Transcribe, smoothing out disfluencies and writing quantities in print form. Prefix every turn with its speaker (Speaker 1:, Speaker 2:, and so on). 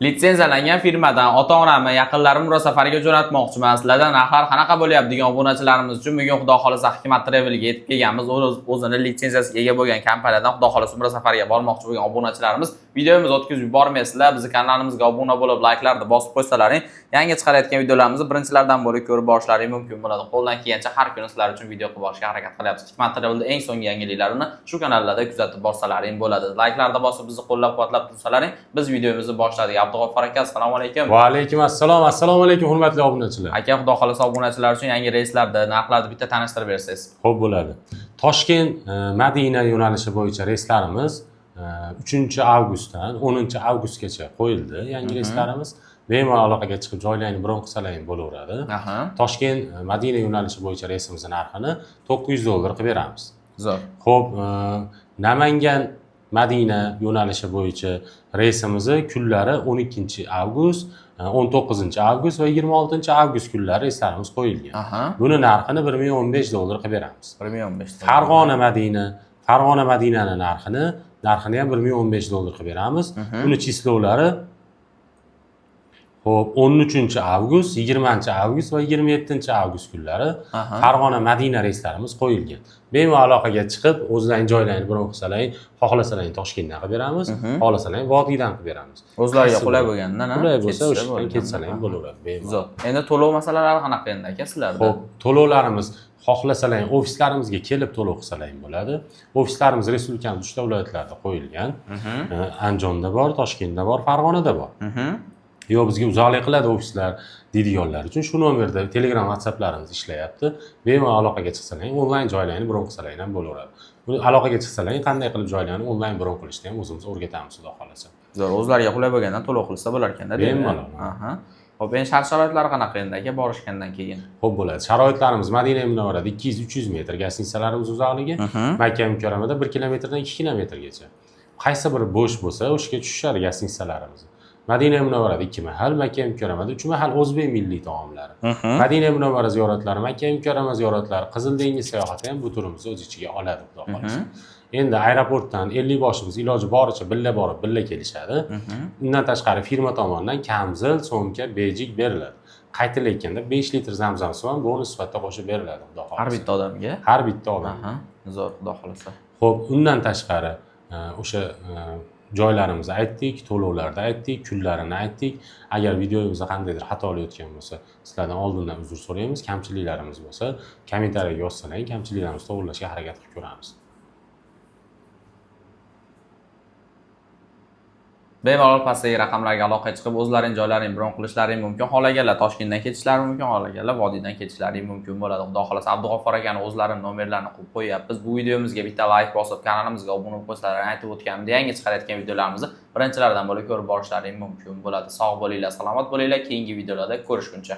Speaker 1: Litsenziyalangan firmadan ota-onamni, yaqinlarimni biror safarga jo'natmoqchiman. Sizlardan narxlar qanaqa bo'lyapti degan obunachilarimiz uchun bugun xudo xolasa Hikmat Travelga yetib kelganmiz. O'zini litsenziyasiga ega bo'lgan kompaniyadan xudo xolasa biror safarga bormoqchi bo'lgan obunachilarimiz videomizni o'tkazib yubormaysizlar. Bizning kanalimizga obuna bo'lib, layklarni bosib qo'ysalaring, yangi chiqarayotgan videolarimizni birinchilardan bo'lib ko'rib borishlaring mumkin bo'ladi. Qo'ldan kelgancha har kuni sizlar uchun video qilib borishga harakat qilyapmiz. Hikmat Travelda eng so'nggi yangiliklarini shu kanallarda kuzatib borsalaring bo'ladi. Layklarni bosib bizni qo'llab-quvvatlab tursalaring, biz videomizni boshladik. Abdug'offar aka, assalomu alaykum.
Speaker 2: Va alaykum assalom. Assalomu alaykum hurmatli obunachilar.
Speaker 1: Aka, xudo xolasa obunachilar uchun yangi reyslarni, narxlarni bitta tanishtirib bersangiz.
Speaker 2: Xo'p bo'ladi. Toshkent Madina yo'nalishi bo'yicha reyslarimiz 3-avgustdan 10-avgustgacha qo'yildi. Yangi reyslarimiz bemalol aloqaga chiqib joylarni bron qilsalaring bo'laveradi. Toshkent Madina yo'nalishi bo'yicha reysimizning narxini $900 qilib beramiz.
Speaker 1: Zo'r.
Speaker 2: Xo'p, Namangan Madina yo'nalishi bo'yicha reysimizni kunlari 12-avgust, 19-avgust va 26-avgust kunlari reyslarimiz qo'yilgan. Buni narxini $1015 qilib beramiz.
Speaker 1: $1015.
Speaker 2: Farg'ona Madinani narxini ham $1015 qilib beramiz. Uni chislovlari Xo'p, 13-avgust, 20-avgust va 27-avgust kunlari Farg'ona Madina reyslarimiz qo'yilgan. Bemalol aloqaga chiqib, o'zlaring joylarni bron qilsalaring, xohlasalaring Toshkentdan qilib beramiz, xohlasalaring Vodiydan qilib beramiz.
Speaker 1: O'zlariga qulay bo'lgandan,
Speaker 2: qulay bo'lsa, o'shdan ketsalaring bo'laveradi bemalol.
Speaker 1: Zo'r. Endi to'lov masalalari qanaqa endi aka sizlarda?
Speaker 2: Xo'p, to'lovlarimiz xohlasalaring ofislarimizga kelib to'lov qilsalaring bo'ladi. Ofislarimiz respublikamiz 3 ta viloyatlarda qo'yilgan. Andijonda bor, Toshkentda bor, Farg'onada bor. Yo, bizga uzoqlik qiladi ofislar deydiganlar uchun shu nomerda Telegram, WhatsApplarimiz ishlayapti. Bemalol aloqaga chiqsalaring, onlayn joylarni bron qilsalaring ham bo'laveradi. Buni aloqaga chiqsalaring, qanday qilib joylarni onlayn bron qilishni ham o'zimiz o'rgatamiz, xudo xolasa.
Speaker 1: Zo'r, o'zlariga qulay bo'lgandan to'lov qilsa bo'lar ekanda.
Speaker 2: Bemalol.
Speaker 1: Xo'p, endi shart-sharoitlari qanaqa endi aka borishgandan keyin?
Speaker 2: Xo'p bo'ladi. Sharoitlarimiz Madina Munavvarada 200-300 metr gastinisalarimiz uzoqligi, Makka Mukarramada 1 kilometrdan 2 kilometrgacha. Qaysi biri bo'sh bo'lsa, o'shga tushishadi gastinisalarimiz. Madina Munavvarada 2 mahal, Makka Mukarramada 3 mahal o'zbek milliy taomlari. Madina Munavvara ziyoratlari, Makka Mukarrama ziyoratlari, Qizil dengiz sayohati ham bu turimizni o'z ichiga oladi, xudo xolasa. Endi aeroportdan 50 boshimiz iloji boricha billa borib, billa kelishadi. Undan tashqari firma tomonidan kamzil, so'mka, bejik beriladi. Qaytilayotganda 5 litr zamzam suvi ham bonus sifatida qo'shib beriladi, xudo xolasa.
Speaker 1: Har bitta odamga?
Speaker 2: Har bitta odamga.
Speaker 1: Zo'r, xudo xolasa.
Speaker 2: Xo'p, undan tashqari o'sha joylarimizni aytdik, to'lovlarni aytdik, kunlarini aytdik. Agar videomizda qandaydir xatolar o'tgan bo'lsa, sizlardan oldindan uzr so'raymiz. Kamchiliklarimiz bo'lsa, kommentariyaga yozsalaring, kamchiliklarimizni to'g'rilashga harakat qilib ko'ramiz.
Speaker 1: Bemalol pastdagi raqamlarga aloqaga chiqib, o'zlaring joylaring bron qilishlaring mumkin. Xohlaganlar Toshkentdan ketishlari mumkin, xohlaganlar Vodiydan ketishlaring mumkin bo'ladi. Xudo xolasa Abdug'offar akani o'zlarining nomerlarini qo'yib qo'yapmiz. Bu videomizga bitta like bosib, kanalimizga obuna bo'lib qo'ysalaring, aytib o'tganimdek, yangi chiqarayotgan videolarimizni birinchilardan bo'lib ko'rib borishlaring mumkin bo'ladi. Sog' bo'linglar, salomat bo'linglar. Keyingi videolarda ko'rishguncha.